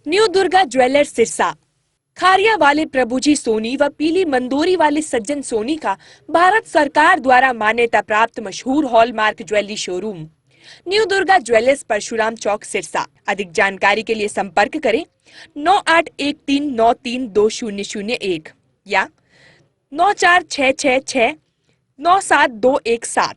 New Durga jewellers Sirsa. Khariya वाले प्रभुजी सोनी व पीली मंदोरी वाले सज्जन सोनी का भारत सरकार द्वारा मान्यता प्राप्त मशहूर hallmark jewellery showroom new Durga jewellers Parshuram Chowk Sirsa. अधिक जानकारी के लिए संपर्क करें 9813932001 या 9466697217।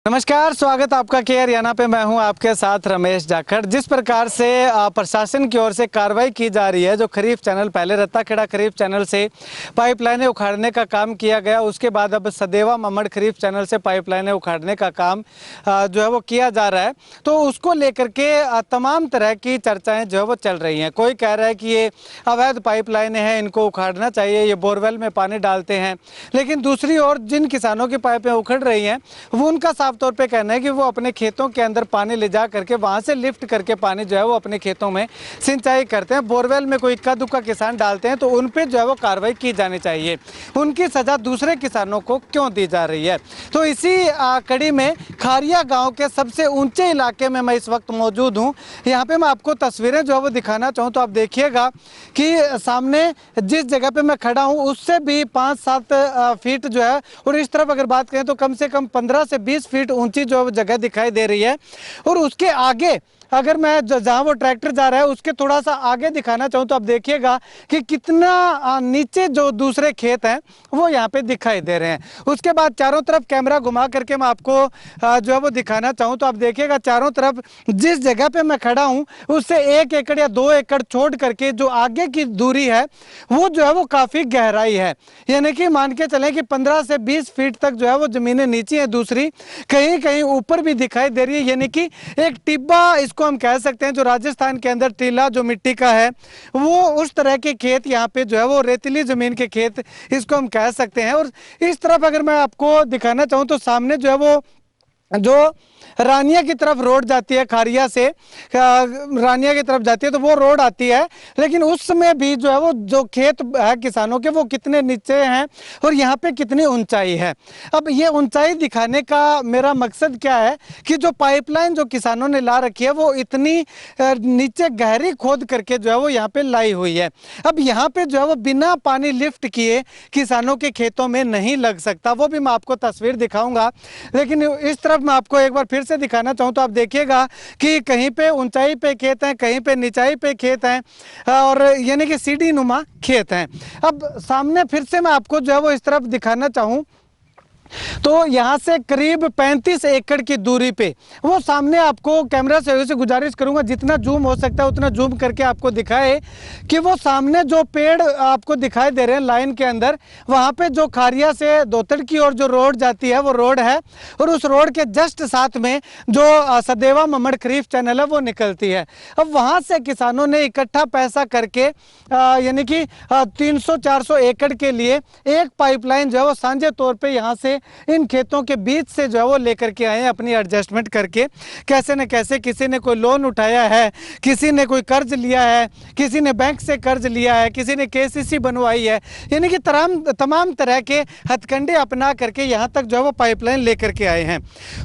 नमस्कार, स्वागत आपका के हरियाणा पे। मैं हूं आपके साथ रमेश जाखड़। जिस प्रकार से प्रशासन की ओर से कार्रवाई की जा रही है, जो खरीफ चैनल पहले रत्ताखेड़ा खरीफ चैनल से पाइपलाइनें उखाड़ने का काम किया गया, उसके बाद अब सदेवा ममड़ खरीफ चैनल से पाइपलाइनें उखाड़ने का काम जो है वो किया जा रहा है। तो उसको लेकर के तमाम तरह की चर्चाएँ जो है वो चल रही हैं। कोई कह रहा है कि ये अवैध पाइपलाइनें हैं, इनको उखाड़ना चाहिए, ये बोरवेल में पानी डालते हैं। लेकिन दूसरी ओर जिन किसानों की पाइपें उखड़ रही हैं, वो उनका साफ तौर पे कहना है कि वो अपने खेतों के अंदर पानी ले जा करके वहां से लिफ्ट करके पानी जो है वो अपने खेतों में सिंचाई करते हैं। बोरवेल में कोई इक्का दुक्का किसान डालते हैं तो उन पे जो है वो कार्रवाई की जानी चाहिए। उनकी सजा दूसरे किसानों को क्यों दी जा रही है? तो इसी कड़ी में खारिया गाँव के सबसे ऊंचे इलाके में मैं इस वक्त मौजूद हूँ। यहाँ पे मैं आपको तस्वीरें जो है वो दिखाना चाहूँ तो आप देखिएगा कि सामने जिस जगह पे मैं खड़ा हूँ उससे भी 5-7 फीट जो है, और इस तरफ अगर बात करें तो कम से कम 15 से 20 फीट ऊंची जो जगह दिखाई दे रही है। और उसके आगे अगर मैं जहां वो ट्रैक्टर जा रहा है उसके थोड़ा सा आगे दिखाना चाहूँ तो आप देखिएगा कि कितना नीचे जो दूसरे खेत हैं वो यहाँ पे दिखाई दे रहे हैं। उसके बाद चारों तरफ कैमरा घुमा करके मैं आपको जो है वो दिखाना चाहूँ तो आप देखिएगा चारों तरफ जिस जगह पे मैं खड़ा हूँ उससे 1 एकड़ या 2 एकड़ छोड़ करके जो आगे की दूरी है वो जो है वो काफ़ी गहराई है। यानी कि मान के चलें कि 15 से 20 फीट तक जो है वो ज़मीनें नीचे हैं, दूसरी कहीं कहीं ऊपर भी दिखाई दे रही है। यानी कि एक टिब्बा इसको हम कह सकते हैं, जो राजस्थान के अंदर टीला जो मिट्टी का है वो उस तरह के खेत यहाँ पे जो है वो रेतीली जमीन के खेत इसको हम कह सकते हैं। और इस तरफ अगर मैं आपको दिखाना चाहूँ तो सामने जो है वो जो रानिया की तरफ रोड जाती है, खारिया से रानिया की तरफ जाती है तो वो रोड आती है। लेकिन उस समय भी जो है वो जो खेत है किसानों के वो कितने नीचे हैं और यहाँ पे कितनी ऊंचाई है। अब ये ऊंचाई दिखाने का मेरा मकसद क्या है कि जो पाइपलाइन जो किसानों ने ला रखी है वो इतनी नीचे गहरी खोद करके जो है वो यहाँ पे लाई हुई है। अब यहाँ पे जो है वो बिना पानी लिफ्ट किए किसानों के खेतों में नहीं लग सकता। वो भी मैं आपको तस्वीर दिखाऊंगा। लेकिन इस तरफ मैं आपको एक बार फिर से दिखाना चाहूँ तो आप देखिएगा कि कहीं पे ऊंचाई पे खेत हैं, कहीं पे निचाई पे खेत हैं, और यानी कि सीढ़ी नुमा खेत हैं। अब सामने फिर से मैं आपको जो है वो इस तरफ दिखाना चाहूँ तो यहाँ से करीब 35 एकड़ की दूरी पे वो सामने आपको कैमरा से गुजारिश करूंगा जितना जूम हो सकता है उतना जूम करके आपको दिखाए कि वो सामने जो पेड़ आपको दिखाई दे रहे हैं लाइन के अंदर, वहाँ पे जो खारिया से दोतड़ की ओर जो रोड जाती है वो रोड है, और उस रोड के जस्ट साथ में जो सदेवा ममड़ खरीफ चैनल है वो निकलती है। अब वहाँ से किसानों ने इकट्ठा पैसा करके यानी कि 300-400 एकड़ के लिए एक पाइपलाइन जो है वो साझे तौर पर यहाँ से इन खेतों के बीच से जो है वो लेकर के आए हैं, अपनी एडजस्टमेंट करके। कैसे न कैसे किसी ने कोई लोन उठाया है, किसी ने कोई कर्ज लिया है, किसी ने बैंक से कर्ज लिया है, किसी ने केसीसी बनवाई है। यानी कि तमाम तरह के हथकंडे अपना करके यहाँ तक जो है वो पाइपलाइन लेकर के आए हैं।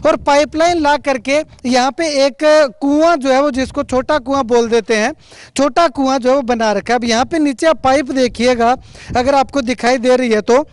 और पाइपलाइन ला करके यहाँ पे एक कुआं जो है वो जिसको छोटा कुआं बोल देते हैं, छोटा कुआं जो है वो बना रखा है। अब यहाँ पे नीचे आप पाइप देखिएगा अगर आपको दिखाई दे रही है तो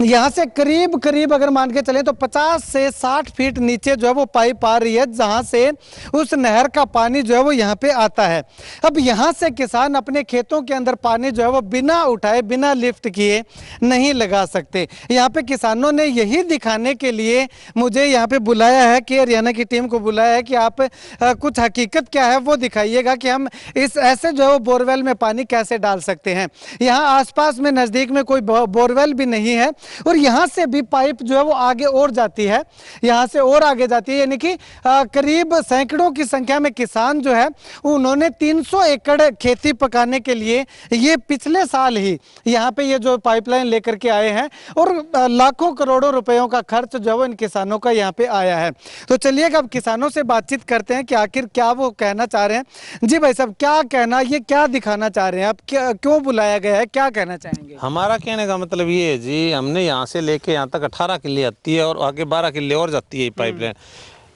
यहाँ से करीब अगर मान के चलें तो 50 से 60 फीट नीचे जो है वो पाइप आ रही है, जहाँ से उस नहर का पानी जो है वो यहाँ पे आता है। अब यहाँ से किसान अपने खेतों के अंदर पानी जो है वो बिना उठाए बिना लिफ्ट किए नहीं लगा सकते। यहाँ पे किसानों ने यही दिखाने के लिए मुझे यहाँ पे बुलाया है कि हरियाणा की टीम को बुलाया है कि आप कुछ हकीकत क्या है वो दिखाइएगा कि हम इस ऐसे जो है वो बोरवेल में पानी कैसे डाल सकते हैं। यहाँ आसपास में नज़दीक में कोई बोरवेल भी नहीं है, और यहाँ से भी पाइप जो है वो आगे और जाती है, यहाँ से और आगे जाती है। यानी कि करीब सैकड़ों की संख्या में किसान जो है उन्होंने 300 एकड़ खेती पकाने के लिए ये पिछले साल ही यहाँ पे ये जो पाइपलाइन लेकर के आए हैं, और लाखों करोड़ों रुपयों का खर्च जो है वो इन किसानों का यहाँ पे आया है। तो चलिए अब किसानों से बातचीत करते हैं कि आखिर क्या वो कहना चाह रहे हैं। जी भाई साहब, क्या कहना, ये क्या दिखाना चाह रहे हैं आप, क्यों बुलाया गया है, क्या कहना चाहेंगे? हमारा कहने का मतलब ये है जी, हमने यहाँ से लेके यहाँ तक 18 किले आती है और आगे 12 किले और जाती है पाइपलाइन।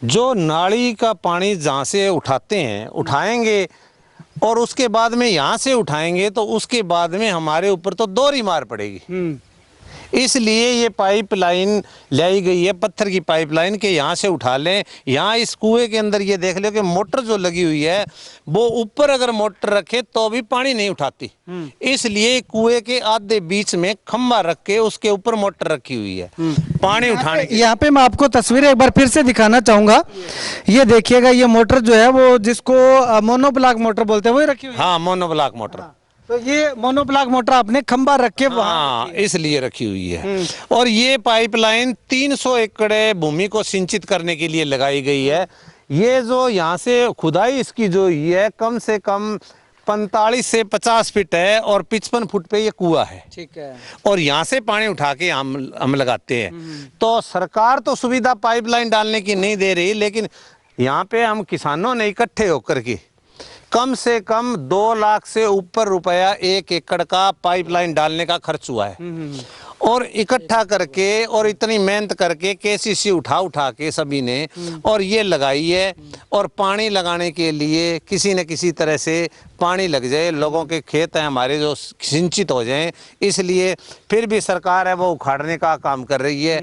जो नाली का पानी जहाँ से उठाते हैं, उठाएंगे और उसके बाद में यहाँ से उठाएंगे तो उसके बाद में हमारे ऊपर तो दोहरी मार पड़ेगी। इसलिए ये पाइपलाइन लाई गई है, पत्थर की पाइपलाइन के यहाँ से उठा लें। यहाँ इस कुएं के अंदर ये देख लो कि मोटर जो लगी हुई है वो ऊपर अगर मोटर रखे तो भी पानी नहीं उठाती। इसलिए कुएं के आधे बीच में खंभा रख के उसके ऊपर मोटर रखी हुई है पानी उठाने के। यहाँ पे मैं आपको तस्वीर एक बार फिर से दिखाना चाहूंगा। ये देखिएगा, ये मोटर जो है वो जिसको मोनोब्लॉक मोटर बोलते हैं वही रखी हुई है। हाँ, मोनोब्लॉक मोटर। तो ये मोनोब्लॉक मोटर आपने खंबा रख के हाँ, इसलिए रखी हुई है। और ये पाइपलाइन 300 एकड़ भूमि को सिंचित करने के लिए लगाई गई है। ये जो यहाँ से खुदाई इसकी जो हुई है कम से कम 45 से 50 फीट है और 55 फुट पे ये कुआं है। ठीक है। और यहाँ से पानी उठा के हम लगाते हैं। तो सरकार तो सुविधा पाइपलाइन डालने की नहीं दे रही, लेकिन यहाँ पे हम किसानों ने इकट्ठे होकर के कम से कम 2 लाख से ऊपर रुपया 1 एकड़ का पाइपलाइन डालने का खर्च हुआ है। और इकट्ठा करके और इतनी मेहनत करके केसीसी उठा के सभी ने और ये लगाई है। और पानी लगाने के लिए किसी न किसी तरह से पानी लग जाए, लोगों के खेत हैं हमारे जो सिंचित हो जाएं, इसलिए फिर भी सरकार है वो उखाड़ने का काम कर रही है।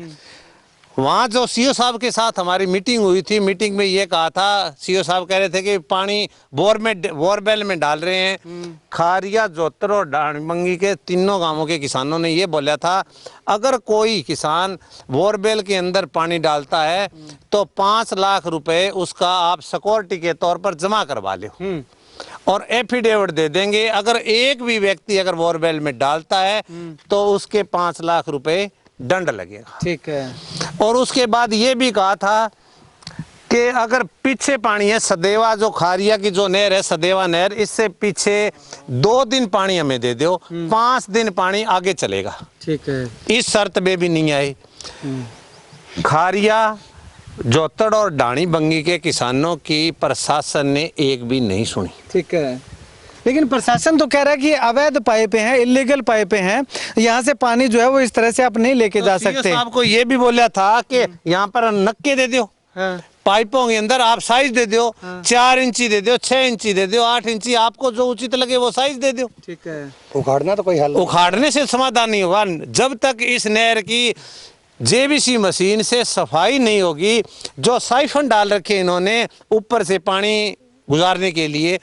वहाँ जो सीओ साहब के साथ हमारी मीटिंग हुई थी, मीटिंग में ये कहा था, सीओ साहब कह रहे थे कि पानी बोरवेल में डाल रहे हैं। खारिया, जोतर और डाणबंगी के तीनों गांवों के किसानों ने ये बोला था अगर कोई किसान बोरवेल के अंदर पानी डालता है तो 5 लाख रुपए उसका आप सिक्योरिटी के तौर पर जमा करवा लो और एफिडेविट दे देंगे। अगर एक भी व्यक्ति अगर बोरवेल में डालता है तो उसके 5 लाख रुपए दंड लगेगा। ठीक है। और उसके बाद ये भी कहा था कि अगर पीछे पानी है, सदेवा जो खारिया की जो नहर है, सदेवा नहर, इससे पीछे 2 दिन पानी हमें दे दो, 5 दिन पानी आगे चलेगा। ठीक है। इस शर्त में भी नहीं आई। खारिया, जोतड़ और डाणी बंगी के किसानों की प्रशासन ने एक भी नहीं सुनी। ठीक है। लेकिन प्रशासन तो कह रहा है कि अवैध पाइपें हैं, इलीगल पाइपें हैं, यहाँ से पानी जो है वो इस तरह से आप नहीं लेके जा सकते। आपको ये भी बोला था कि यहाँ पर नक्के दे दो। हाँ। पाइपों के अंदर आप साइज दे दो। हाँ। 4 इंची दे दो, 6 इंची दे दो, 8 इंची, आपको जो उचित लगे वो साइज दे दो। ठीक है। उखाड़ना तो कोई हल, उखाड़ने से समाधान नहीं होगा जब तक इस नहर की जेबीसी मशीन से सफाई नहीं होगी। जो साइफन डाल रखे इन्होंने ऊपर से पानी गुजारने के लिए,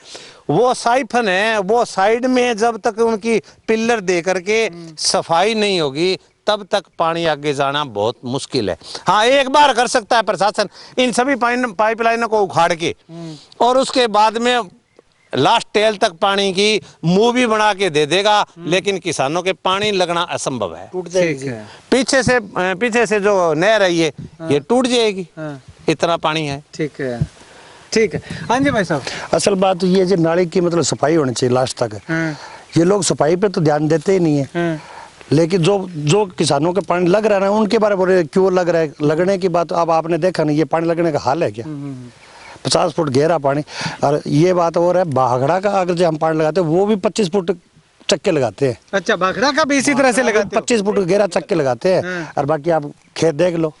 वो साइफन है, वो साइड में जब तक उनकी पिल्लर दे करके सफाई नहीं होगी तब तक पानी आगे जाना बहुत मुश्किल है। हाँ, एक बार कर सकता है प्रशासन इन सभी पाइपलाइनों को उखाड़ के और उसके बाद में लास्ट टेल तक पानी की मूवी बना के दे देगा, लेकिन किसानों के पानी लगना असंभव है। टूट जाएगी। पीछे से जो नहर है ये टूट जाएगी। इतना पानी है। ठीक है। ठीक है। हाँ जी भाई साहब, असल बात ये जो नाली की मतलब सफाई होनी चाहिए लास्ट तक। ये लोग सफाई पे तो ध्यान देते ही नहीं है। लेकिन जो किसानों के पानी लग रहा है उनके बारे में क्यों लग रहा है, लगने की बात अब आपने देखा नहीं, ये पानी लगने का हाल है क्या? 50 फुट गहरा पानी। और ये बात और है, भाखड़ा का अगर जो हम पानी लगाते हैं वो भी 25 फुट चक्के लगाते हैं। अच्छा, भाखड़ा का भी इसी तरह से लगाते हैं? 25 फुट गहरा चक्के लगाते हैं। और बाकी आप खेत देख लो।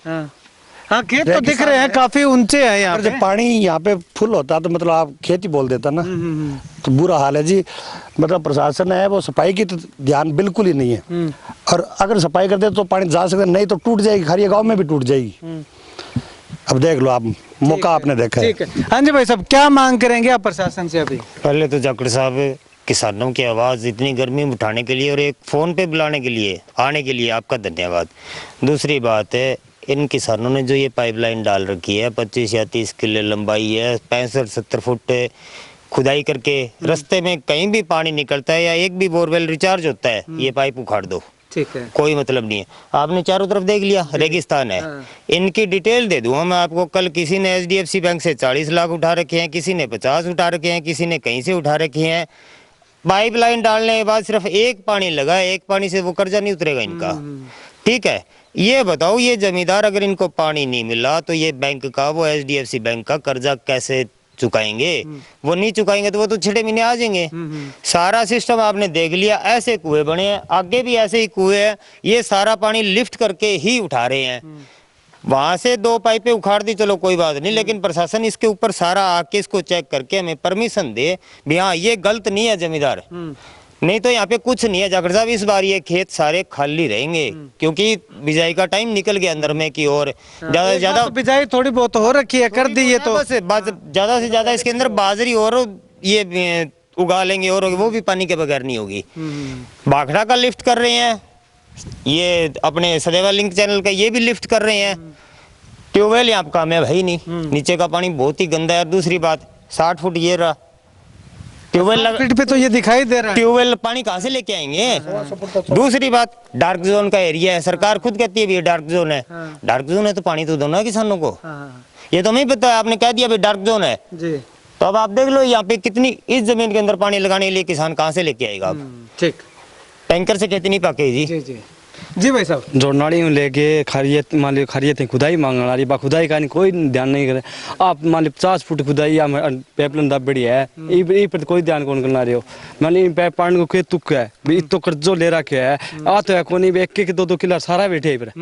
हाँ, खेत तो दिख रहे हैं, काफी ऊंचे हैं यहाँ पे। जब पानी यहाँ पे फुल होता तो मतलब आप खेती बोल देता ना, तो बुरा हाल है जी। मतलब प्रशासन है वो सफाई की तो ध्यान बिल्कुल ही नहीं है। और अगर सफाई करते तो पानी जा सकता, नहीं तो टूट जाएगी, खारिया गांव में भी टूट जाएगी। अब देख लो आप, मौका आपने देखा है। हाँ जी भाई साहब, क्या मांग करेंगे आप प्रशासन से? अभी पहले तो जाखड़ साहब, किसानों की आवाज़ इतनी गर्मी में उठाने के लिए और एक फ़ोन पे बुलाने के लिए, आने के लिए आपका धन्यवाद। दूसरी बात है, इन किसानों ने जो ये पाइपलाइन डाल रखी है 25 या 30 किलो लंबाई है, 65-70 फुट खुदाई करके रास्ते में कहीं भी पानी निकलता है या एक भी बोरवेल रिचार्ज होता है, ये पाइप उखाड़ दो। ठीक है। कोई मतलब नहीं है। आपने चारों तरफ देख लिया, रेगिस्तान है। इनकी डिटेल दे दूंगा मैं आपको। कल किसी ने HDFC बैंक से 40 लाख उठा रखे हैं, किसी ने 50 उठा रखे हैं, किसी ने कहीं से उठा रखे हैं। पाइपलाइन डालने के बाद सिर्फ एक पानी लगा है, एक पानी से वो कर्जा नहीं उतरेगा इनका। ठीक है, ये बताओ, ये जमींदार अगर इनको पानी नहीं मिला तो ये बैंक का, वो HDFC बैंक का कर्जा कैसे चुकाएंगे? वो नहीं चुकाएंगे तो वो तो छठे महीने आ जाएंगे। सारा सिस्टम आपने देख लिया, ऐसे कुएं बने हैं, आगे भी ऐसे ही कुएं हैं, ये सारा पानी लिफ्ट करके ही उठा रहे हैं। वहां से 2 पाइपें उखाड़ दी, चलो कोई बात नहीं, लेकिन प्रशासन इसके ऊपर सारा आके इसको चेक करके हमें परमिशन दे भी हाँ ये गलत नहीं है जमींदार, नहीं तो यहाँ पे कुछ नहीं है जाखड़ साहब। इस बार ये खेत सारे खाली रहेंगे क्योंकि बिजाई का टाइम निकल गया अंदर में की और ज्यादा से ज्यादा बिजाई थोड़ी बहुत हो रखी है, कर दी है तो बस ज्यादा से ज्यादा इसके अंदर बाजरी और ये उगा लेंगे और वो भी पानी के बगैर नहीं होगी। भाखड़ा का लिफ्ट कर रहे हैं, ये अपने सदैवा लिंक चैनल का ये भी लिफ्ट कर रहे हैं। ट्यूबवेल यहाँ कामयाब है ही नहीं, नीचे का पानी बहुत ही गंदा है। और दूसरी बात 60 फुट ये रहा ट्यूबवेल फीट पे तो ये दिखाई दे रहा है। ट्यूबवेल पानी कहाँ से लेके आएंगे। दूसरी बात डार्क जोन का एरिया है, सरकार खुद कहती है भी ये डार्क जोन है। डार्क जोन है तो पानी तो दो ना किसानों को, ये तो नहीं पता, आपने कह दिया भाई डार्क जोन है जी। तो अब आप देख लो यहाँ पे कितनी इस जमीन के अंदर पानी लगाने के लिए किसान कहाँ से लेके आएगा। अब ठीक, टैंकर से खेती नहीं पाके जी। जी जी जी भाई साहब। जो नाली में लेके खरियत मान लो खरियत खुदाई मांगने वाली बा, खुदाई का नहीं कोई ध्यान नहीं करे। आप मान लो 50 फुट खुदाई या पाइपलाइन दा बढ़िया है, ये पर कोई ध्यान कौन करना रहे हो। मान लो पाइप पानी को खेत तुक है भी तो कर्जो ले रखे है, आ तो है कोनी भी 1-1 2-2 किलो सारा बैठे पर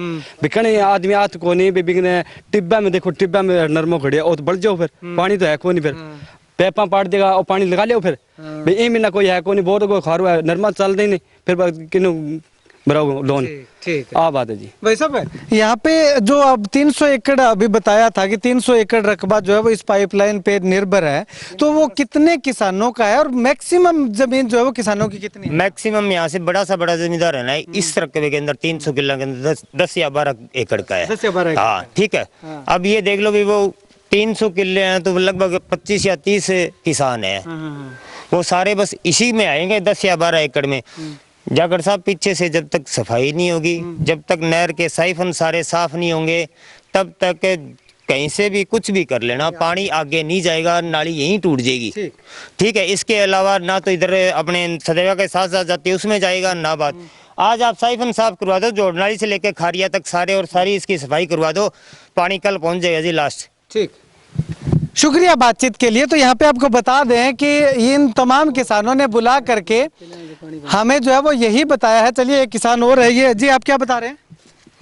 बिकने आदमी आत कोनी भी बिकने टिब्बा में देखो, टिब्बा में नरमो खड़े और बढ़ जाओ फिर पानी तो है कोनी, फिर पैपा पाट देगा और पानी लगा लियो फिर भाई ये महीना कोई है कोनी, बहुत कोई खारू है नरमा चल दे नहीं फिर किनो बराबर लोन। ठीक आ बात है जी। भाई साहब यहाँ पे जो अब 300 एकड़ अभी बताया था कि 300 एकड़ रकबा जो है वो इस पाइपलाइन पे निर्भर है, तो वो कितने किसानों का है और मैक्सिमम जमीन जो है वो किसानों की कितनी है? मैक्सिमम यहाँ से बड़ा सा बड़ा जमींदार है ना इस रकबे के अंदर 300 किलो के अंदर 10 या 12 एकड़ का है। 10 या 12 एकड़। हाँ ठीक है। अब ये देख लो भी वो 300 किले हैं तो लगभग 25 या 30 किसान है, वो सारे बस इसी में आएंगे 10 या 12 एकड़ में। जाखड़ साहब पीछे से जब तक सफाई नहीं होगी, जब तक नहर के साइफन सारे साफ नहीं होंगे, तब तक कहीं से भी कुछ भी कर लेना पानी आगे नहीं जाएगा, नाली यहीं टूट जाएगी। ठीक है, इसके अलावा ना तो इधर अपने सदैवा के साथ साथ जाती है उसमें जाएगा ना बात। आज आप साइफन साफ करवा दो, जोड़ नाली से लेकर खारिया तक सारे और सारी इसकी सफाई करवा दो, पानी कल पहुंच जाएगा जी लास्ट। ठीक, शुक्रिया बातचीत के लिए। तो यहाँ पे आपको बता दें कि इन तमाम किसानों ने बुला करके हमें जो है वो यही बताया है। चलिए एक किसान और है, ये जी आप क्या बता रहे हैं?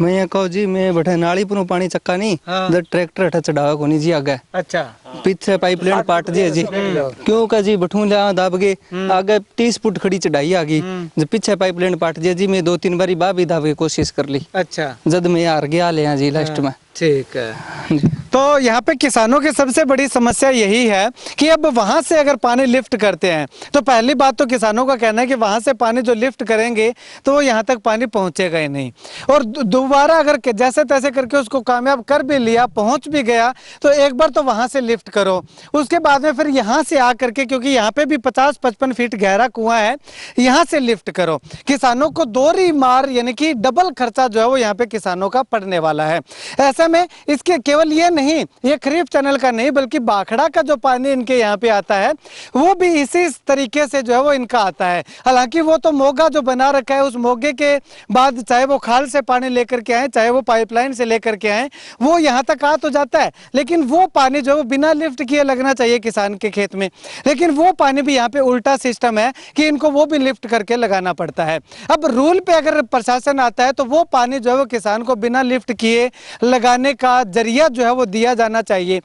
मैं ये कहूँ जी मैं बैठे नाली पर पानी चक्का नहीं जब ट्रैक्टर हटा चढ़ावा को नहीं जी आगे अच्छा पीछे पाइपलाइन पाट दिए जी क्यों का जी बठू लिया दाब गए आगे 30 फुट खड़ी चढ़ाई आ गई जब पीछे पाइपलाइन पाट दिया जी मैं 2-3 बारी बा भी दाब की कोशिश कर ली। अच्छा जद मैं हार गया ले जी लास्ट में। ठीक है। तो यहाँ पे किसानों की सबसे बड़ी समस्या यही है कि अब वहां से अगर पानी लिफ्ट करते हैं तो पहली बात तो किसानों का कहना है कि वहां से पानी जो लिफ्ट करेंगे तो वो यहाँ तक पानी पहुंचेगा ही नहीं, और दोबारा अगर जैसे तैसे करके उसको कामयाब कर भी लिया, पहुंच भी गया, तो एक बार तो वहां से लिफ्ट करो, उसके बाद में फिर यहाँ से आकर के, क्योंकि यहाँ पे भी 50-55 फीट गहरा कुआं है, यहाँ से लिफ्ट करो। किसानों को दोहरी मार यानी कि डबल खर्चा जो है वो यहाँ पे किसानों का पड़ने वाला है। ऐसे में इसके केवल ये नहीं, ये खरीफ चैनल का नहीं बल्कि भाखड़ा का जो पानी इनके यहाँ पे आता है वो भी इसी तरीके से जो है वो इनका आता है। हालांकि वो तो मोगा जो बना रखा है, उस मोगे के बाद चाहे वो खाल से पानी लेकर के आए चाहे वो पाइपलाइन से लेकर के आए, वो यहाँ तक आ तो जाता है, लेकिन वो पानी जो है वो बिना लिफ्ट किए लगना चाहिए किसान के खेत में, लेकिन वो पानी भी यहाँ पे उल्टा सिस्टम है कि इनको वो भी लिफ्ट करके लगाना पड़ता है। अब रूल पे अगर प्रशासन आता है तो वो पानी जो है वो किसान को बिना लिफ्ट किए लगाने का जरिया जो है वो दिया जाना चाहिए,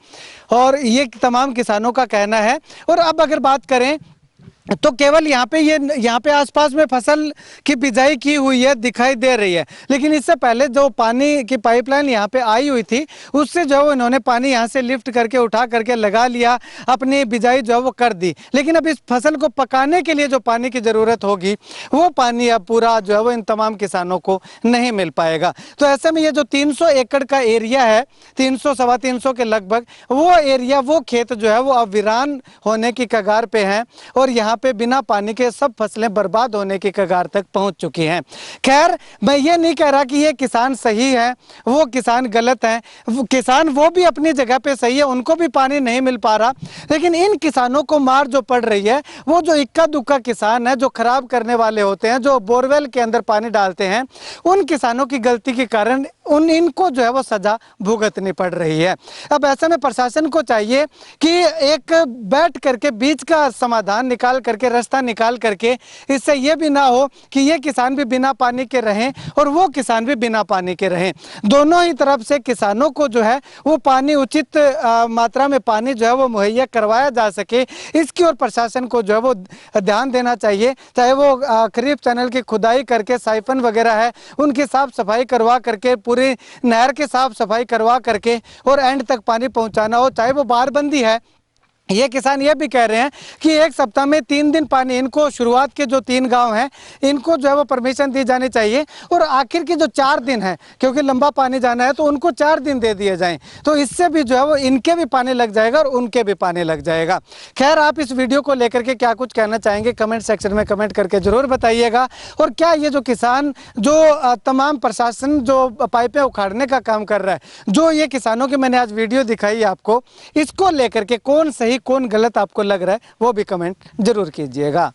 और ये तमाम किसानों का कहना है। और अब अगर बात करें तो केवल यहाँ पे आसपास में फसल की बिजाई की हुई है दिखाई दे रही है, लेकिन इससे पहले जो पानी की पाइपलाइन यहाँ पे आई हुई थी उससे जो है इन्होंने पानी यहाँ से लिफ्ट करके उठा करके लगा लिया, अपनी बिजाई जो है वो कर दी, लेकिन अब इस फसल को पकाने के लिए जो पानी की ज़रूरत होगी वो पानी अब पूरा जो है वो इन तमाम किसानों को नहीं मिल पाएगा। तो ऐसे में ये जो 300 एकड़ का एरिया है, 300-325 के लगभग, वो एरिया वो खेत जो है वो अब वीरान होने की कगार पे हैं, और यहाँ पे बिना पानी के सब फसलें बर्बाद होने की कगार तक पहुंच चुकी हैं। खैर मैं ये नहीं कह रहा कि ये किसान सही है वो किसान गलत है, किसान वो भी अपनी जगह पे सही है, उनको भी पानी नहीं मिल पा रहा, लेकिन इन किसानों को मार जो पड़ रही है वो जो इक्का दुक्का किसान है, जो खराब करने वाले होते हैं, जो बोरवेल के अंदर पानी डालते हैं, उन किसानों की गलती के कारण इनको जो है वो सजा भुगतनी पड़ रही है। अब ऐसे में प्रशासन को चाहिए कि एक बैठ करके बीच का समाधान निकाल करके, रास्ता निकाल करके, इससे ये भी ना हो कि ये किसान भी बिना पानी के रहें और वो किसान भी बिना पानी के रहें। दोनों ही तरफ से किसानों को जो है वो पानी, उचित मात्रा में पानी जो है वो मुहैया करवाया जा सके, इसकी ओर प्रशासन को जो है वो ध्यान देना चाहिए। चाहे वो खरीफ चैनल की खुदाई करके साइफन वगैरह है उनकी साफ सफाई करवा करके, पूरी नहर की साफ सफाई करवा करके और एंड तक पानी पहुंचाना हो, चाहे वो बारबंदी है। ये किसान ये भी कह रहे हैं कि एक सप्ताह में 3 दिन पानी, इनको शुरुआत के जो 3 गांव हैं इनको जो है वो परमिशन दी जानी चाहिए, और आखिर की जो 4 दिन है, क्योंकि लंबा पानी जाना है तो उनको 4 दिन दे दिए जाएं, तो इससे भी जो है वो इनके भी पानी लग जाएगा और उनके भी पानी लग जाएगा। खैर, आप इस वीडियो को लेकर के क्या कुछ कहना चाहेंगे कमेंट सेक्शन में कमेंट करके जरूर बताइएगा। और क्या ये जो किसान, जो तमाम प्रशासन जो पाइपें उखाड़ने का काम कर रहा है, जो ये किसानों की मैंने आज वीडियो दिखाई आपको, इसको लेकर के कौन सही कौन गलत आपको लग रहा है वो भी कमेंट जरूर कीजिएगा।